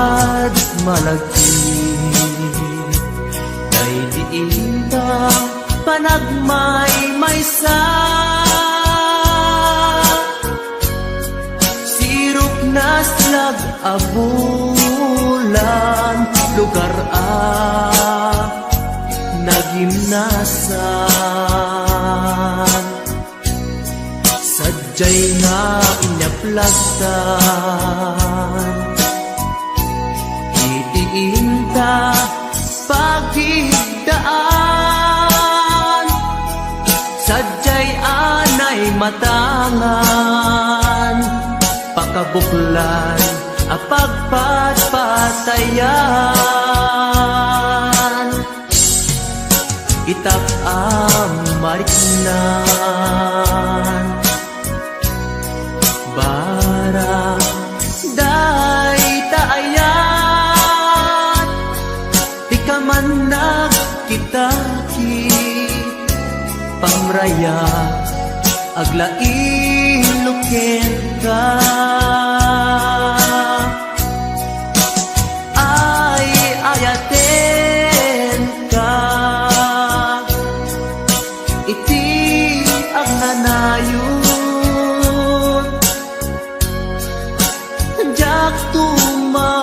bukad malagi kay diin ta panagmay maysa sirok naslag abulan lugar nagimnasan sadyay nga inyaplastan idiin ta pagigdaan sadyay anay matangan pakabuklan apagpatpatayan itap mariknan barang day taayan di ka man nagkitaki pamraya aglain luken ka ay ayaten ka iti ang nanayon jak tumauma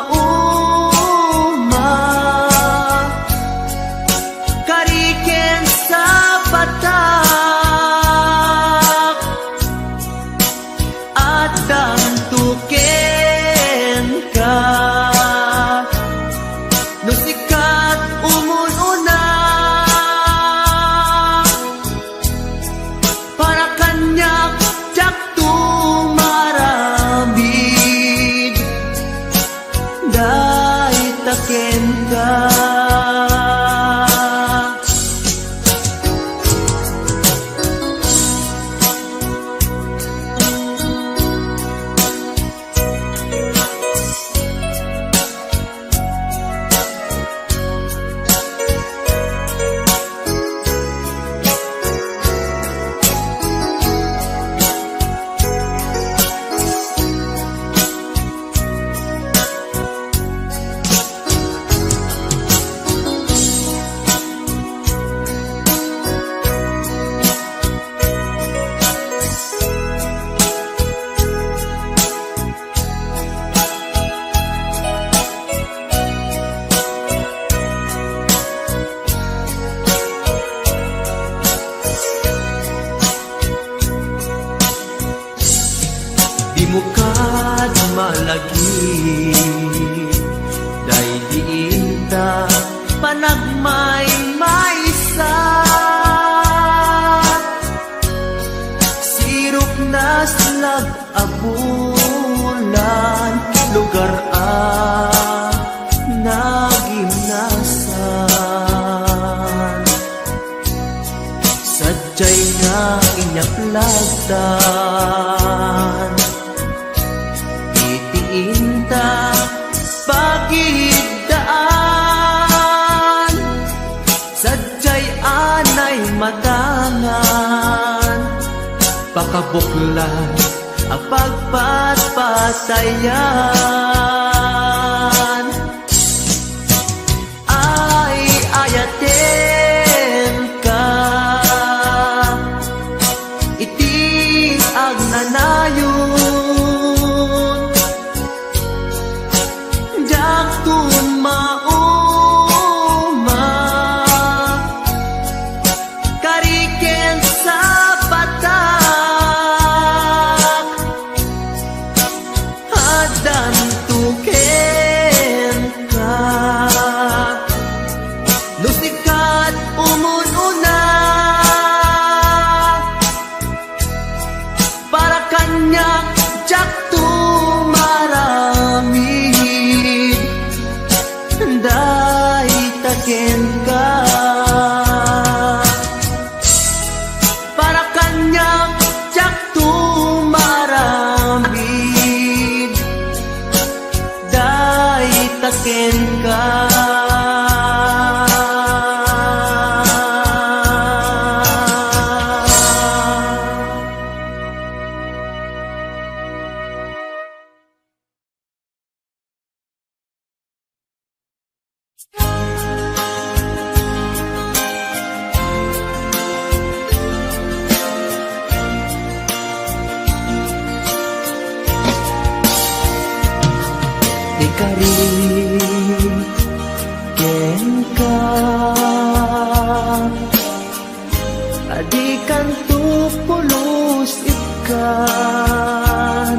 kariken sa patak at damtuken ka no sikat umununa para kanyak jak tumarabid day taken ka di mukad malagi day diin ta panagmay maysa sirok naslag abulan lugar nagimnasan sadyay nga inyaplagdan inta pagigdaan sadyay anay matangan pakabuklan apagpatpatayan ay ayaten ka iti ang nanayon tumauma kariken sa patak hadam tuken ka lusikat umununa para kanyak jak tumaramid day taken ka para kanyang jak tumarambid day taken ka Ikarin ken ka adikan tu pulos ikan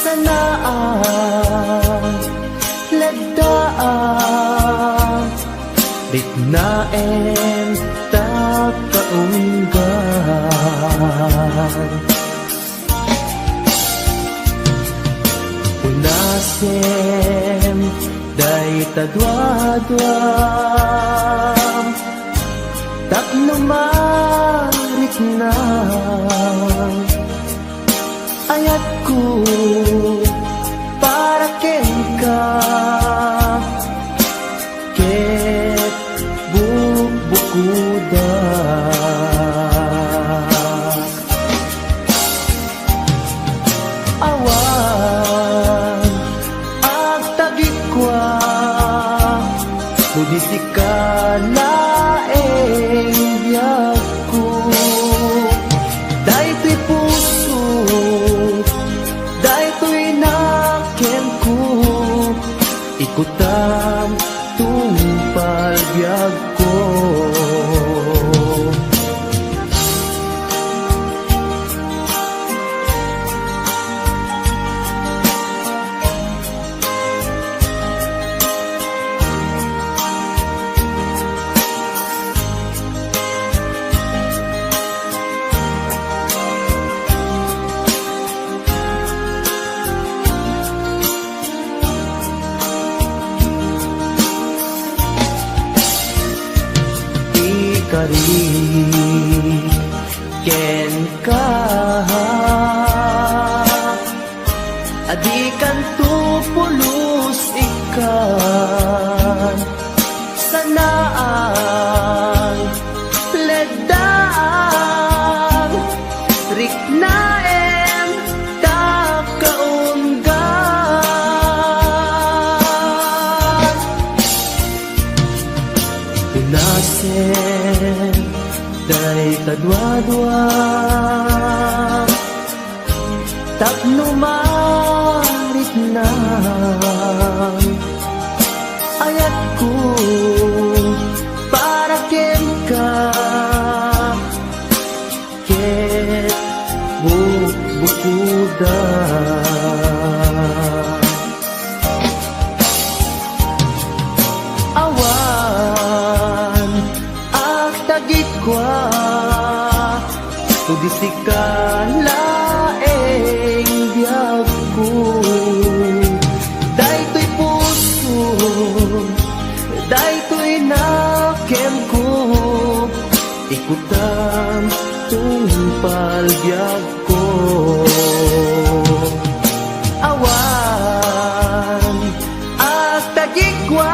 sanaan ladaan dignaen ta kaunggan unasem day tadwadwam tapno marik na ayatku para kenka ket bubukuda awan agtagikwa mudisikan laeng biyagku daytoy puso daytoy nakenku ikutam tungpal biyagko ikarin ken ka adikan tu pulos ikan sanaan ledaan riknaen ta kaunggan unasen day tadwadwa tapno marit na ayatku para kenka ket bubukuda awan agtagikwa tudisikan laeng biyagku daytoy puso daytoy nakenku ikutan tungpal biyagko awan agtagikwa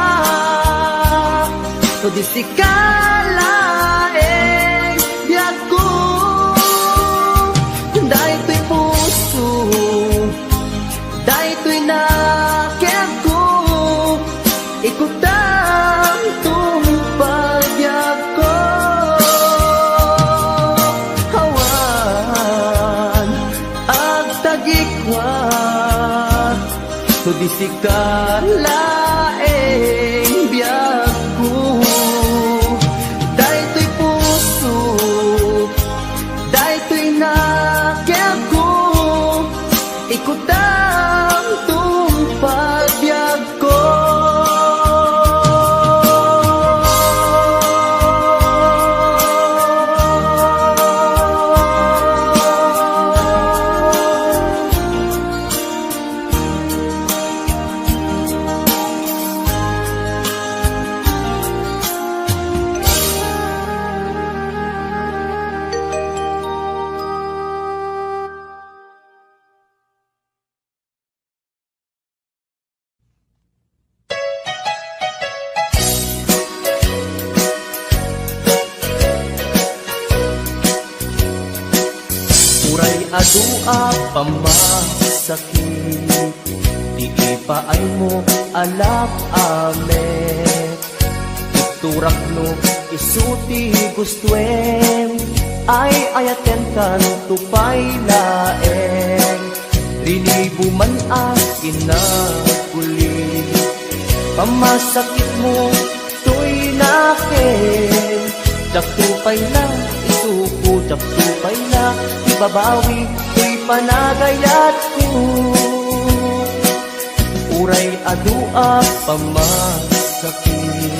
tudisikan laeng biyagko daytoy puso daytoy nakenku ikutam tungpal biyagko awan agtagikwa tudisikan laeng biyagko daytoy puso daytoy nakenku ikutam tungpal biyagko uray adua pamasakit di paay mo alak ame. Turak no isuti gustuen, ay ayaten kan tupay laeng. Rinibo man inakuli, pamasakit mo to'y nakin. Jaktupay na, isuko jaktupay na, ibabawi to'y panagayat ko. Uray adua pamasakit,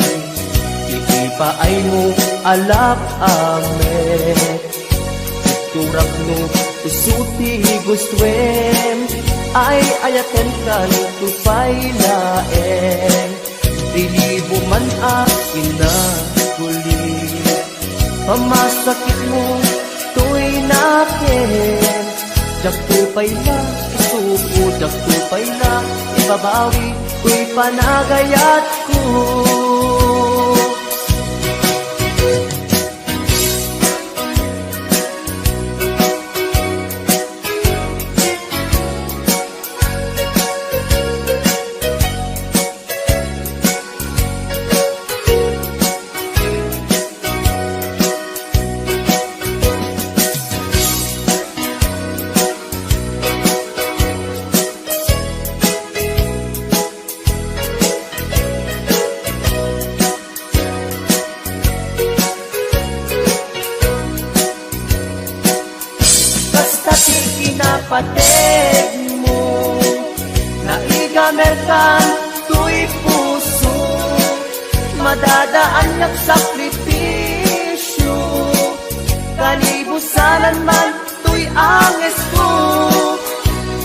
ipaay mo alak amet. Turak no isuti gustuen, ay ayaten kan tupay laeng. Rilibo man inakuli, pamasakit mo to'y nakin. Jaktupay na, isuko jaktupay na, ibabawi to'y panagayat ko. Pateg mo, naigamerkan to'y puso, madadaan niyang sakripisyo. Kalibusanan man to'y anges ko,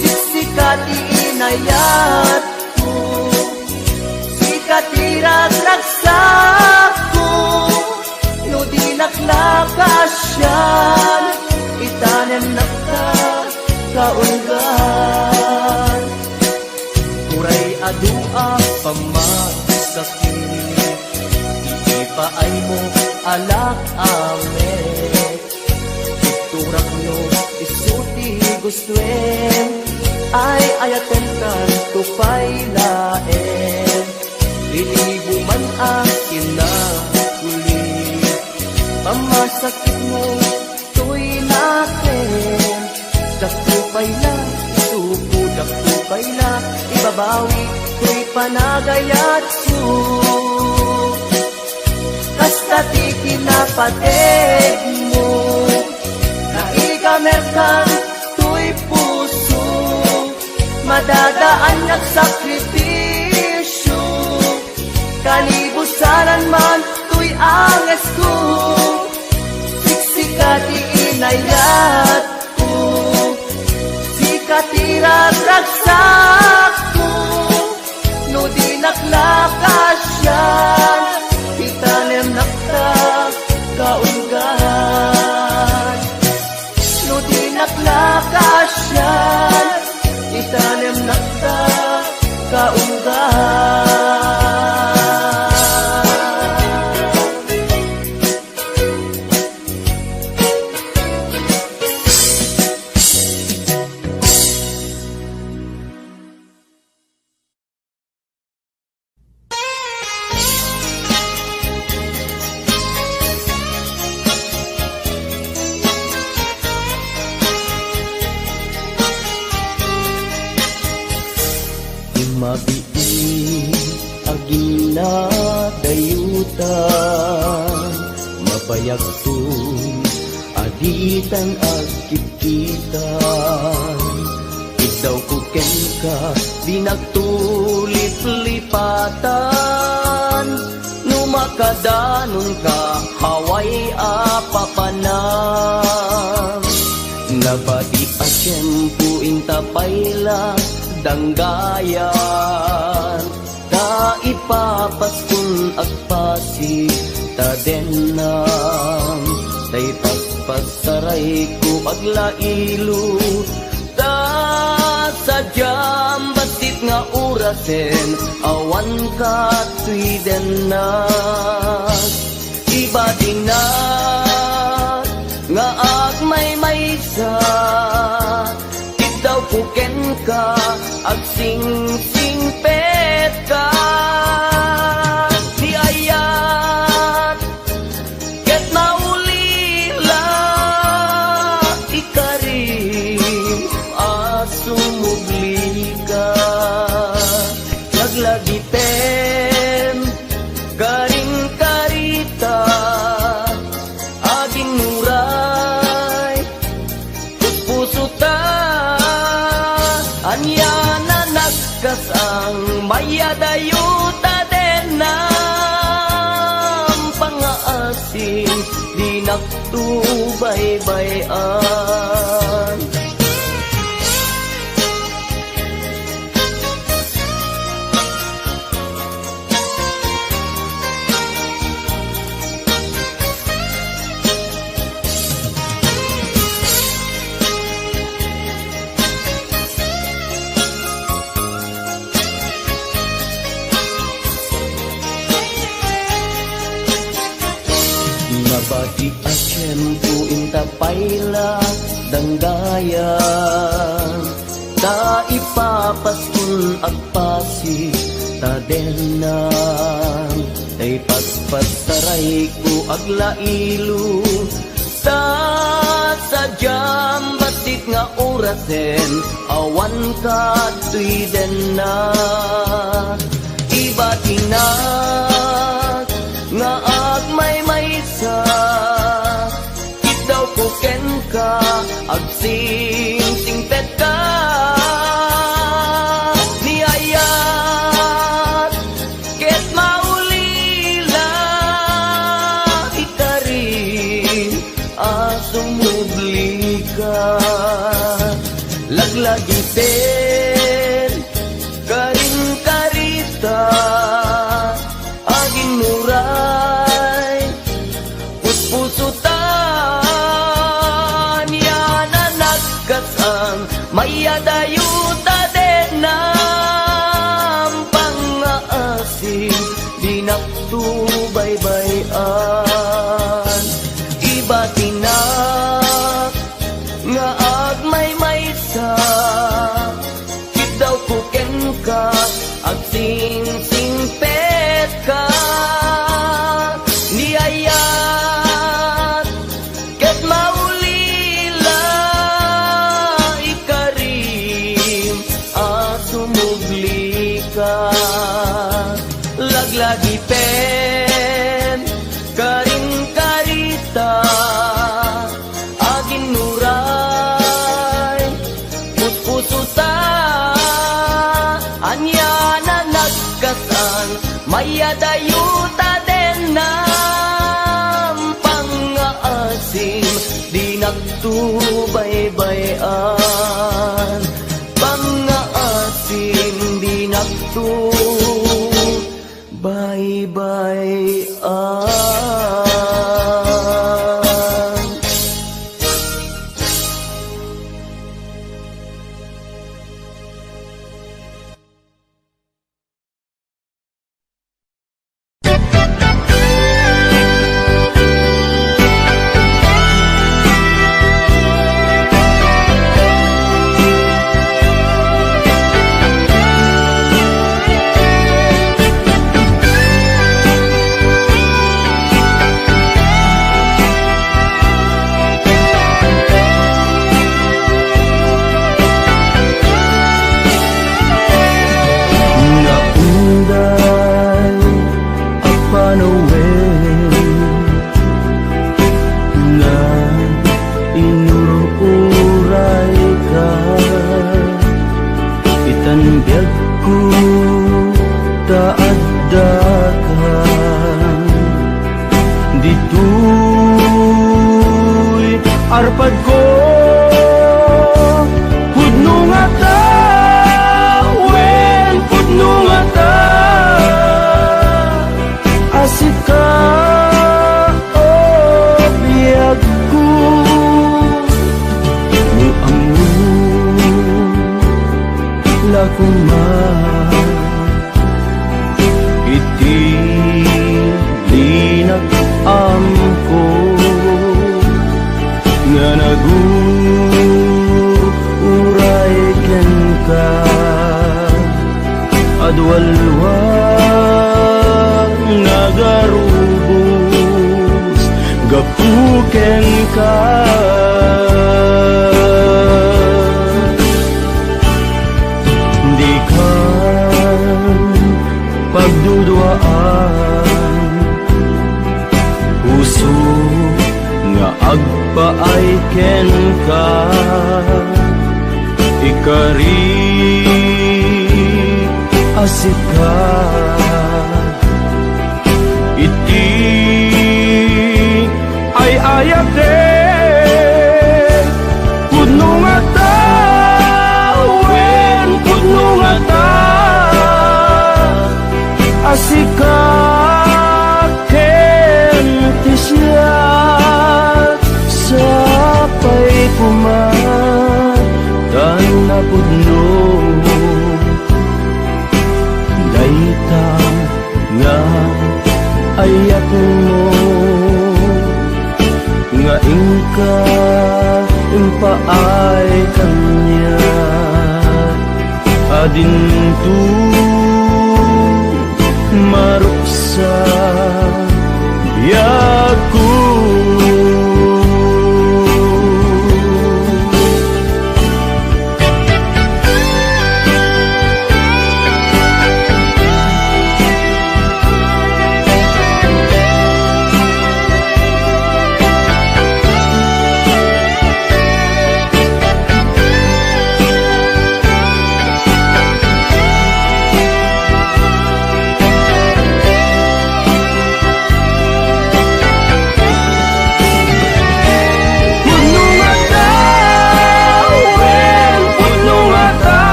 siksikati inayat ko, sikati ragragsak ko. No di naklakasyan, itanem kaunggan. Uray adua pamasakit, ipaay mo alak amet. Turak no isuti gustuen, ay ayaten kan tupay laeng. Lilibo man inakuli, pamasakit mo to'y nakin. Jaktupay na, isuko jaktupay na, ibabawi to'y panagayat ko. Kastati kinapateg mo, naigamerkan to'y puso, madadaan niyang sakripisyo. Kalibusanan man to'y anges ko, siksikati inayat ko, sikatirat ragsak ko. No di naklakasyan, itanem nakta kaunggan. No di naklakasyan, itanem nakta kaunggan. Mabiin agila dayutan, mabayag tun aditan agkititan. Ikaw kuken ka di nagtulip-lipatan, numakadanon ka haway apapanang. Nabati a tiyempo intapayla danggayan, ta ipapaskun agpasi tadenam. Tay pagpasaray ko aglailo, ta sadyam basit nga urasen, awan ka tuidenas. Iba din na nga agmay-maysa, daw puken ka ag sing-sing singpet ka ni ayat ket naulila ikarim asumugli ka naglagiten karing karita aging muray puso ta anya na nagkas ang mayadayuta den ng pangaasin di naktubaybayan. Nabati a tiyempo inta payla danggayan ta ipapaskun agpasi ta denan ay paspasaray ko aglailo ta sadyam basit nga orasen awan ka tuy denan iba tinag nga agmay maysa ikaw ko ken ka agsing-singpet ka ni ayat ket maulila ikarim asumubli ka laglagiten karing karita aging muray puspusutan yan na nagkasang mayadayuta den ng pangaasin di naktubaybayan iba tinak nga agmay maysa daw kuken ka agsing-singpet ka ni ayat ket maulila ikarim asumugli ka laglagiten karing karita aging nuray puspusuta anya na nagkasan mayadayuta den ng pangaasim di naktubaybayan pangaasim di naktubaybayan. arpad ko pudno nga ta wen pudno nga ta asik ka biyag ko muamu lakuma iti linak amko nga nagun ken ka. Di ka pagduduaan, puso nga agpaay ken ka. Ikari asika iti ay ayate pudno nga tawen pudno nga ta asika ken ti siya sapay kumat dan napudno daita nga ayak mo nga ingka impaay kanya adin tu maruksa biyaku.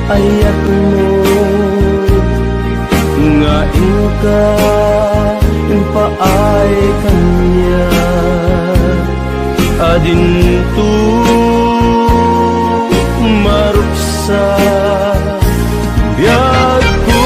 Ayak mo nga ingka impaay kanya adin tu maruksa biyaku.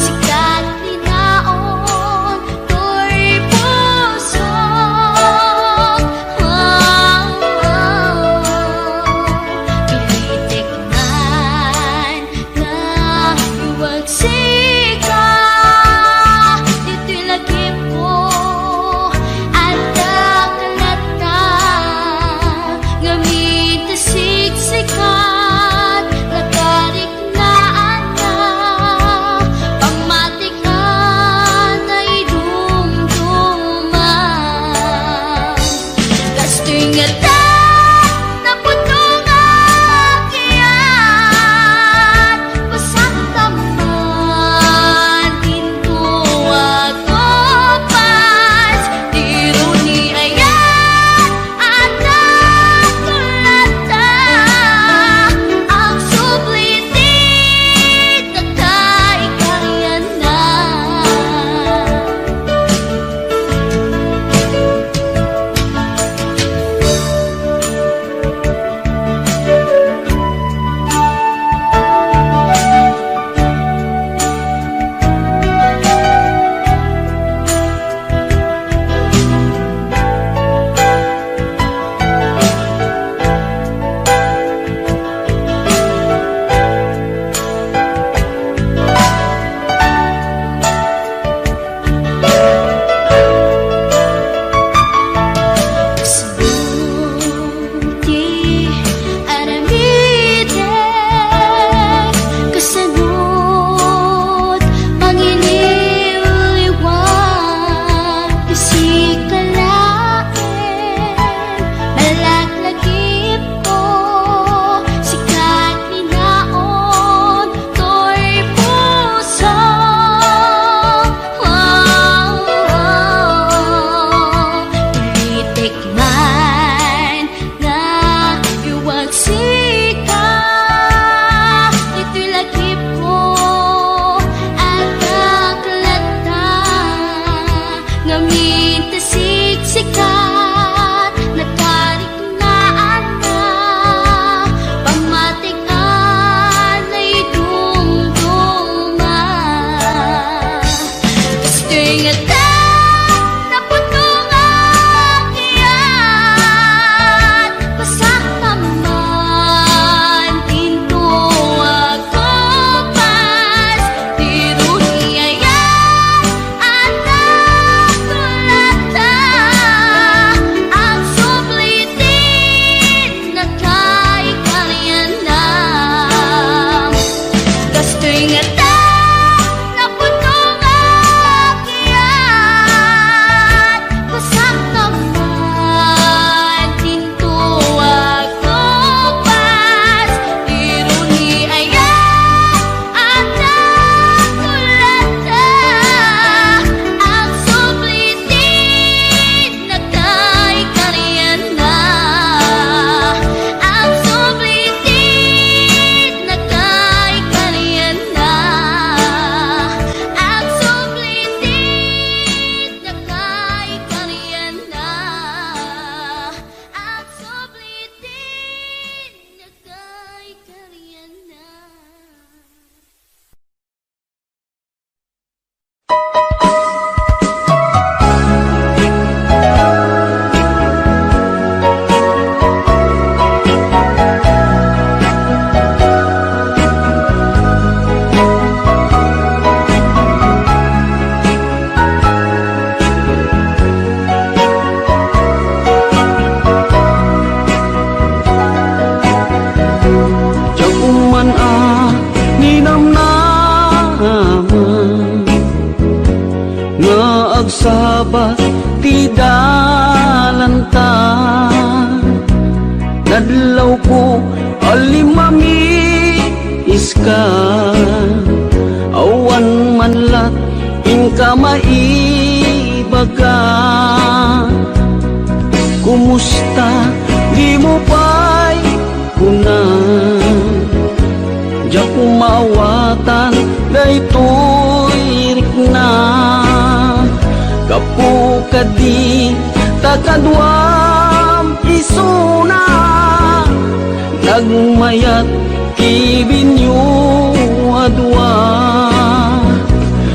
Sikat ni naon, to'y puso. ingatan na putong akyat. Pasak naman pintu ako pas diruniayan at nakulata ang sublitin na kay kalianam. Gusto ingatan na putong akyat. Pasak naman pintu ako pas diruniayan at nakulata ang sublitin na kay kalianam. Ang sublitin na kay kalianam. Ang sublitin na kay kalianam. Ang sublitin na kay kalianam. Jakuman ninam naman nga agsabat ti dalanta. Nadlaw ko alimami iska awan manlat inka maibaga. Kumusta di mo pa'y kunan Diyak kumawatan daytoy rikna. Kapu kadi takadwam isuna nagmayat kibinyo adwa.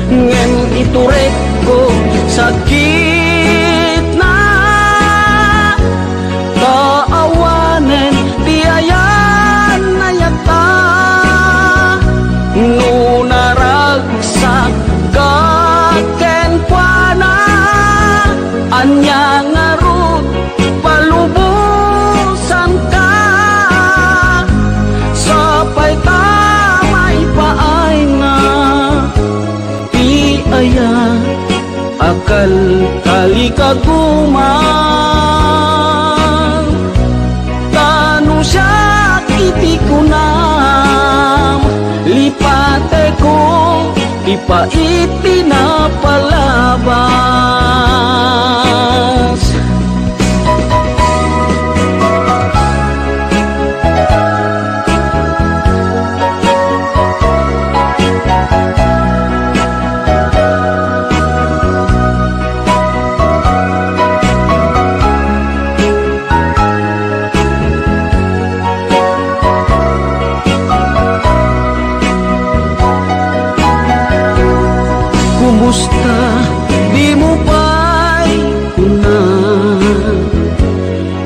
Ngem iturek ko sakit na kaawanen tiayan na yata. Nunaragsak kaken kuana anya ngarut palubusan ka. Sapay tamay paay na ti aya akal kali kaguman. Tanu siya kiti kunam lipate ko ipaiti na palabas. Kumusta di mo pa'y kunan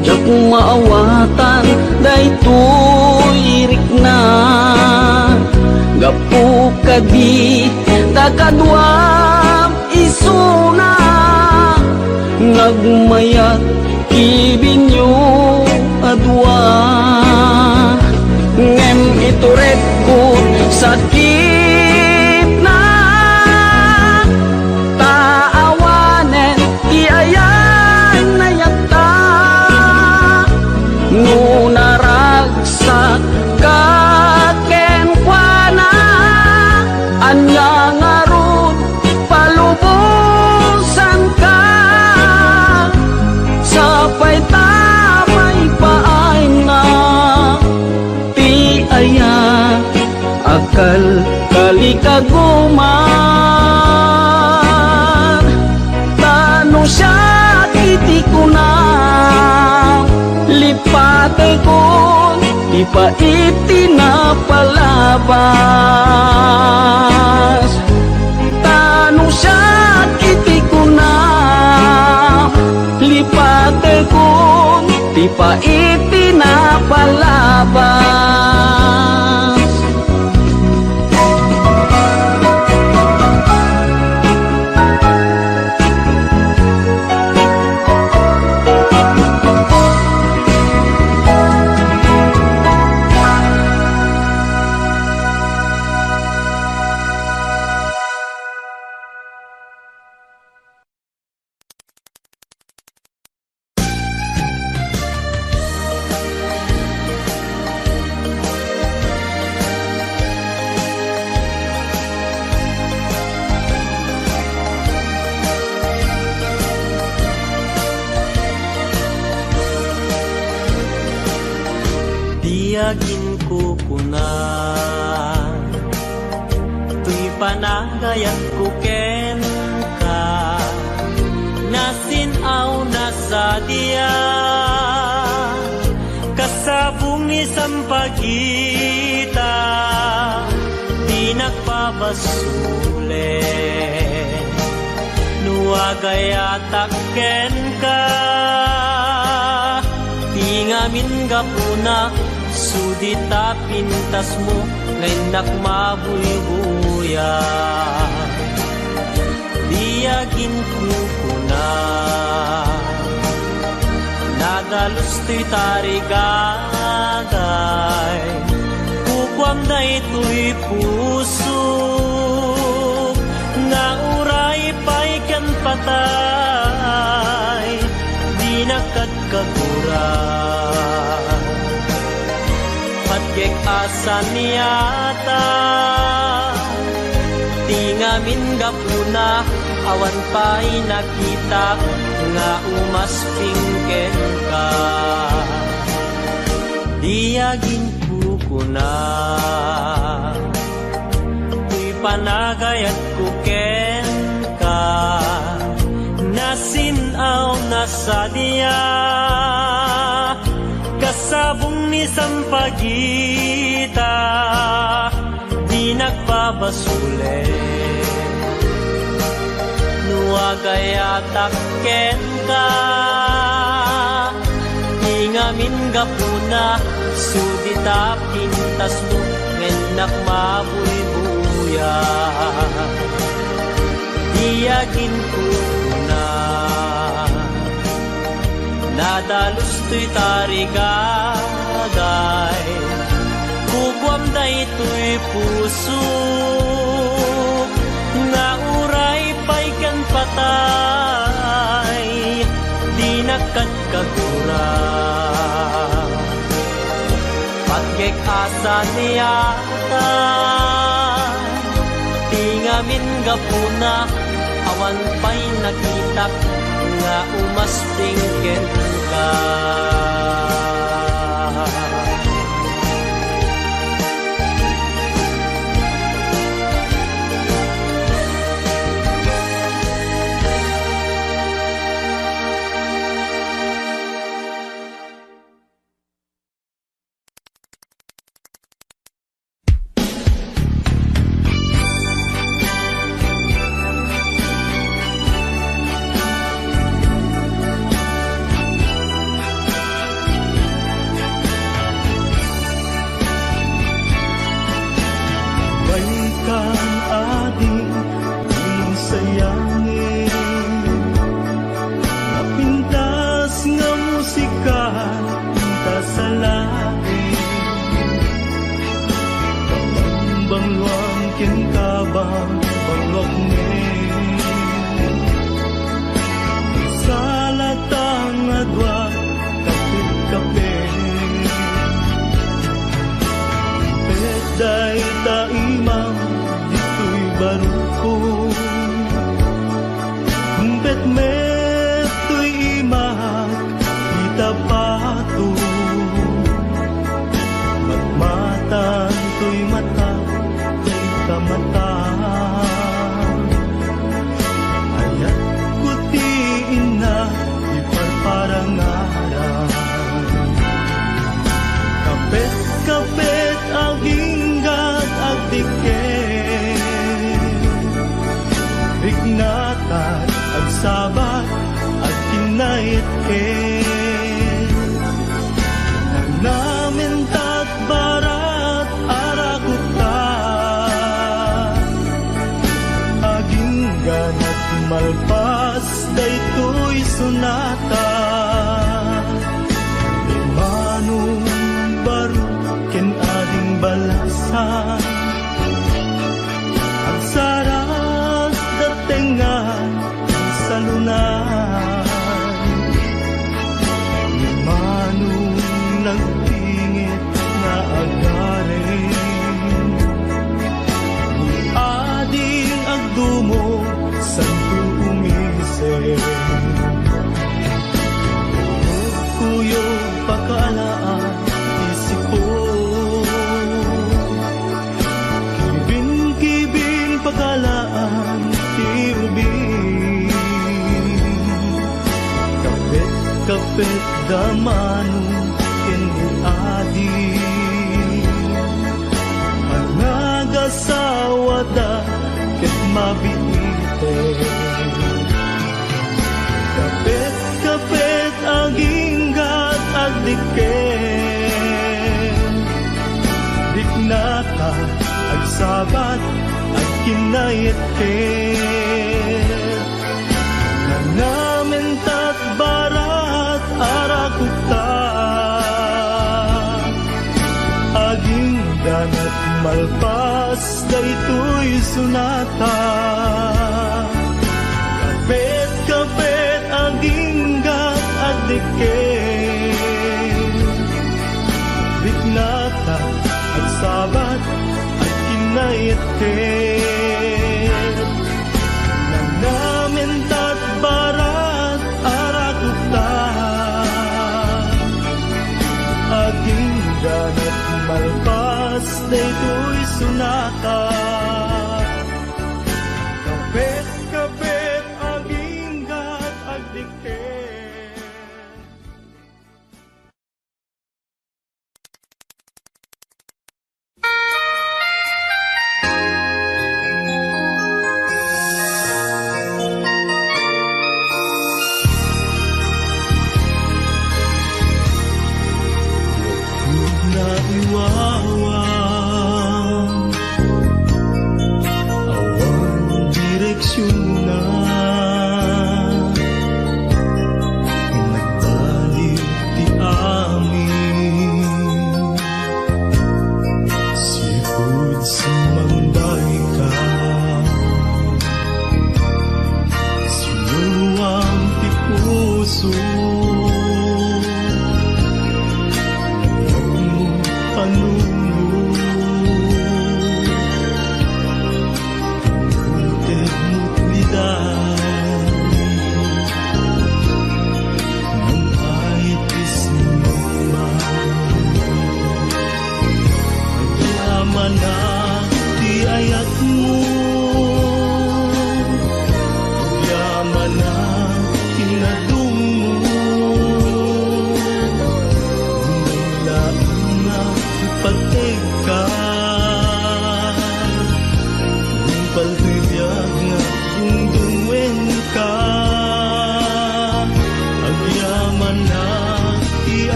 Diyak maawatan daytoy rikna. Gapu kadi takadwam isuna nagmayat kibinyo adwa. Ngem iturek ko sakit na taawanen iayan na yata. Nunaragsak kaken kuana anya ngarut palubusan ka. Sapay tamay paay na ti aya akal kali kaguman. Tanu siya kiti kunam lipate ko ipaiti na palabas. Tanu siya kiti di pa ipinapalabas. Tiyagin ko kuna, tuy panagayat ko ken ka, nasinaw na sa diya, kasabong isang pagita, di nagpabasule, nuagayatak ken ka, di ngamin gapuna, sudita pintas mo ngayon nakmabuybuya. Diyagin ko na nadalos to'y tarigagay, kukwam na ito'y puso na uray pa'y kan patay, di nakagkaguran. Patgek asan niyata, di ngamin gapuna, awan pa'y nakita, nga umaspingken ka. Diyagin ko na, tuy panagayat ko ken ka, nasinaw na sa diya, kasabong ni sampagita, di nagpabasule, nuagayatak ken ka, di ngamin gapuna, sudita pintas mo, ngayon nakmabuybuya. Diyagin ko na nadalos to'y tarigagay, kukwam na ito'y puso na uray pa'y kan patay, di nakagkaguran. Patgek asan niyata, di ngamin gapuna, awan pa'y nakitak, nga umaspingken ka. Sabat at kinait namin tat barat arakuta aging ganat malpas daytoy sunata manong baro ken ading balasan ang saras datengan sa lunan manong nagtingit nga agarin ading agdumo santo umisip kuyog pakalaan isipo kibin pakalaan tiubin kapit damanong adi managasawa da ket mabiite kapit aginggat agdiken diknata agsabat agkinayet namin tat barat arakuta aging ganat malpas daytoy sunata kapit aging gat agdiken diknata agsabat agkinayet namin tat barat arakuta aging ganat malpas daytoy sunata kapit aging gat agdiken. Awang direksyon na nagbalik ti amin sipud sumambay ka sinuwang ti puso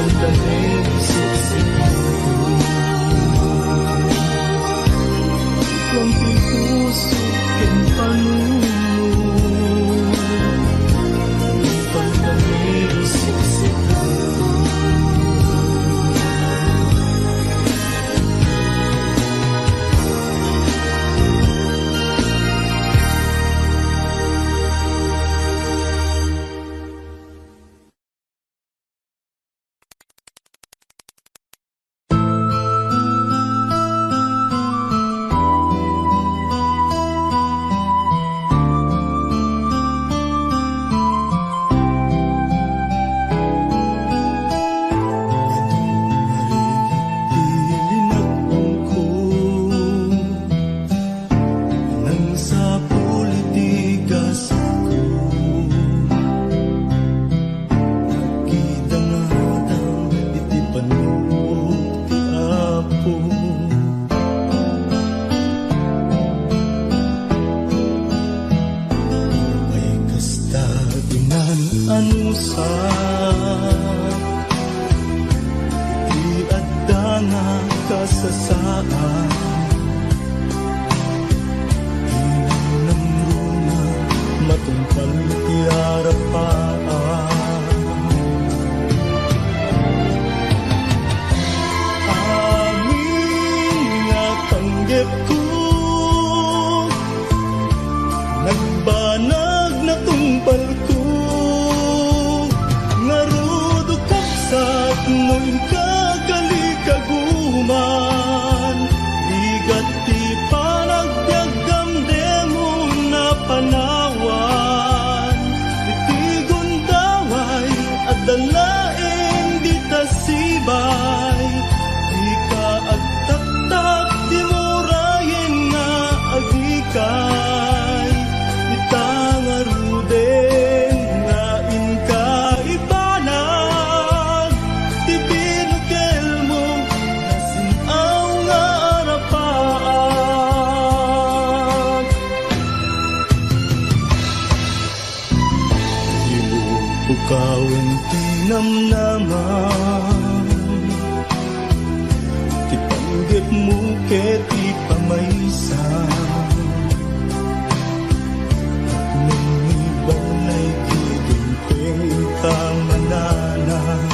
pandanay siksikan Ang puso ken panuno pandanay siksikan Bukawin tinamnaman Ti panggip mo ket ipamaysa At nangibaw na'y gidumpeng kamananan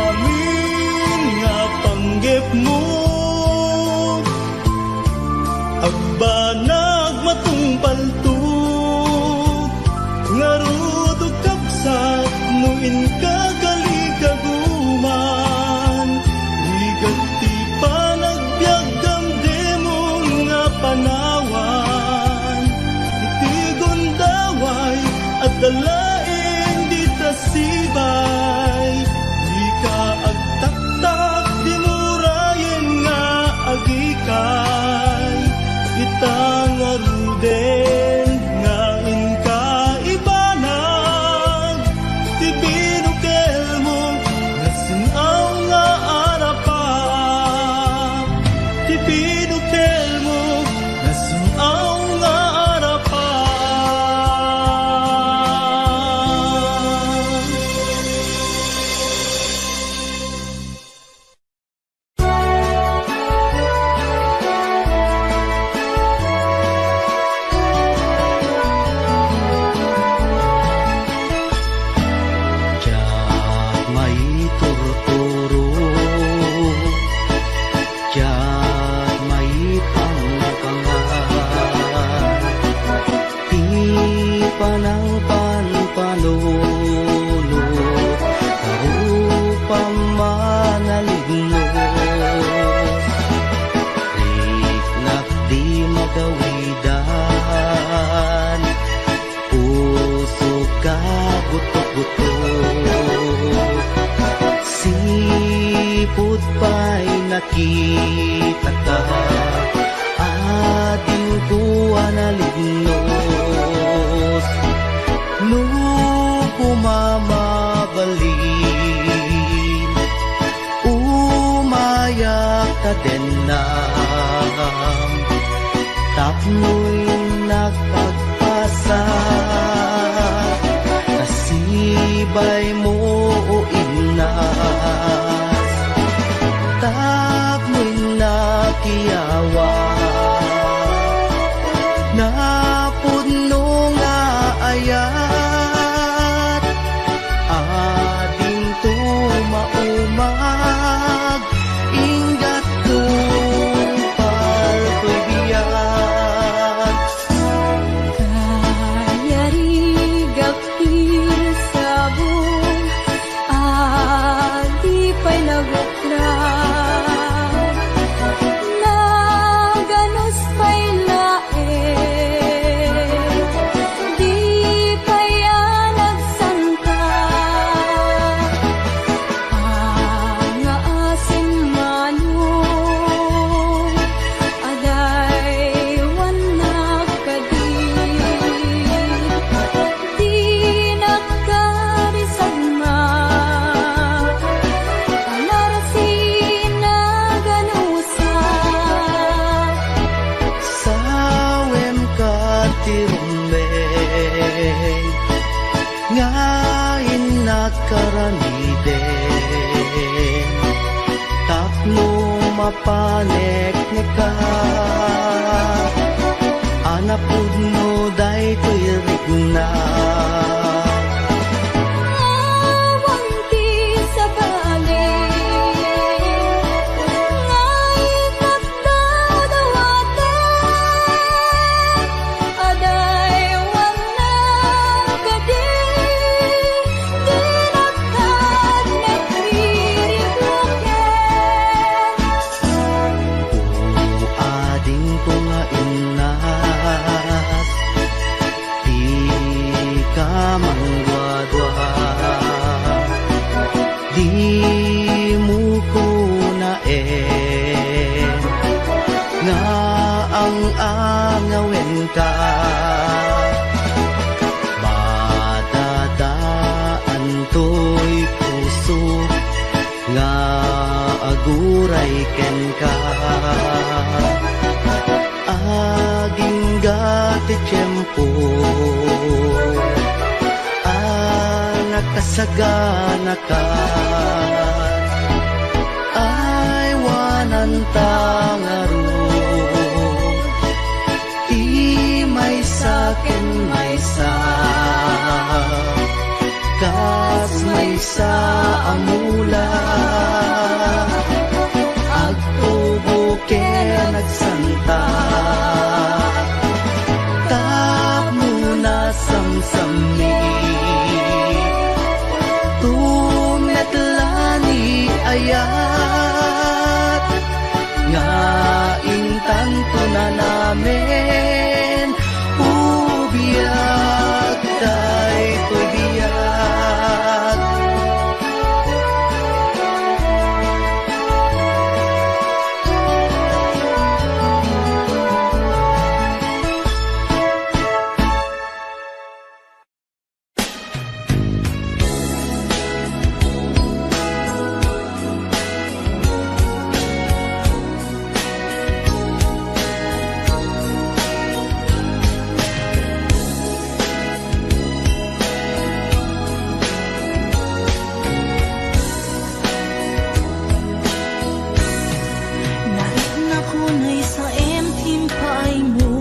Amin nga panggip mo Agbanag matong paltuk Ngarudo kapsat Nuin kagaligagaman Ligat ti panagbiagam demon nga panawan Iti gondaway at dalaeng di tasibay Di ka agtaktak di murayen nga agikay Itang aruden nga inkaibanag Ti binukel mo nasinaw nga arapan Ti binukel mo nasinaw nga arapan Siput pa'y nakita ka Ating tuwa na lignos Nung kumamabalin Umayak ka din na Tapno'y nagpagpasa bay mo o inas tak mo'y nakiyawa na puno nga ayat ading tumaumag ingat tumpal ko'y biyak Kayari gapir sabong adi pa'y nagukra Naganos pa'y lae Di pa'y nagsangka Ang asin manong aday wanak kadi Di nagkarisag ma Alarasin na ganusa sawem ka tirumbeng ngayon nakaraniden takno mapanek ka anapud mo day ko'y rigna Awang ti sa balik Ngay katadawaten Aday wanak kadi Di nakad nagriribloken ading ko nga inas di ka mangwadwa di mo ko naen nga ang angawen ka madadaan to'y puso nga aguray ken ka aging gati tiyempo nakasagana ka ay wanan tangaro di may sakin may sa kas may sa amula agtubo ke nagsanta tap muna samsami tumetlani ayat nga intanto na namin ubiyag tay ko'y biyag Narit na kunay sa emtim paay mo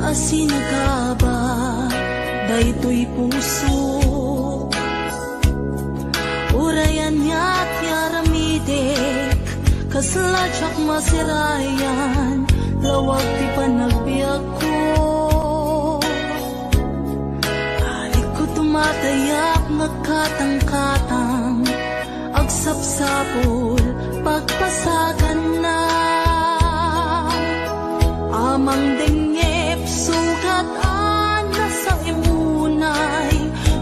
Asin ka ba daytoy puso Urayan niya't yaramidek Kasladyak masirayan Lawag ti panagbiag ko Alik ko tumatayak nagkatang-katang Agsapsapol pagpasagan na Amang dengep sugat na sa imunay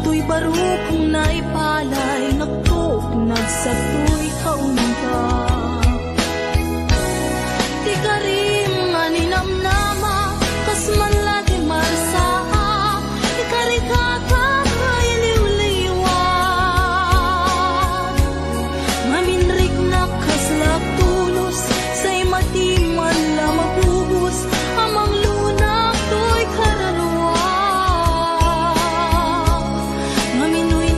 Tuy barukong naipalay Nagtugnag sa tuy kaunta Di karim nga ninamnama Kasman lagi marsaa Di karikata iliw-liwan Maminrik na kaslap tulos Say matiman la magubos Amang lunak to'y kararwa Maminoy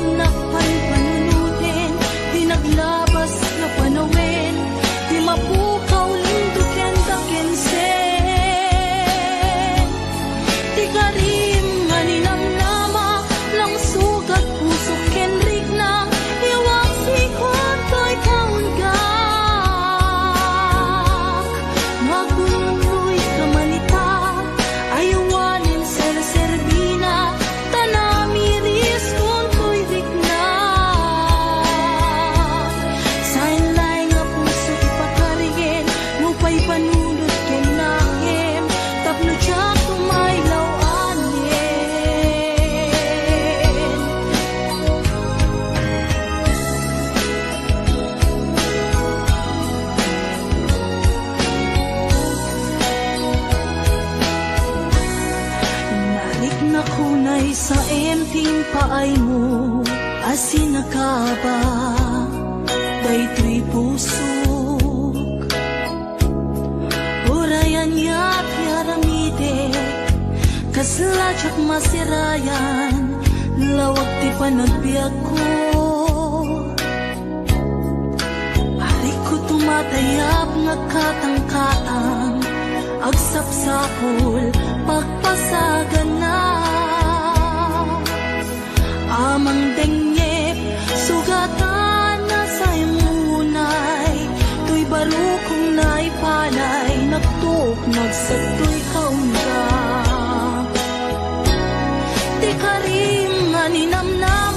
Nakunay sa empting paay mo, asin na kaba, daytoy pusok. Urayan ya't yaramide, kasladyak masirayan, lawag ti panagbiag ko. Ari ko tumatayap nga katang-katang, agsapsapol, pagpasagan na. Amang dengyep, sugatan na sa imunay, tuy barukong naipalay, nagtuk, nagsagtoy kaunda. Di karim nga ninamnam,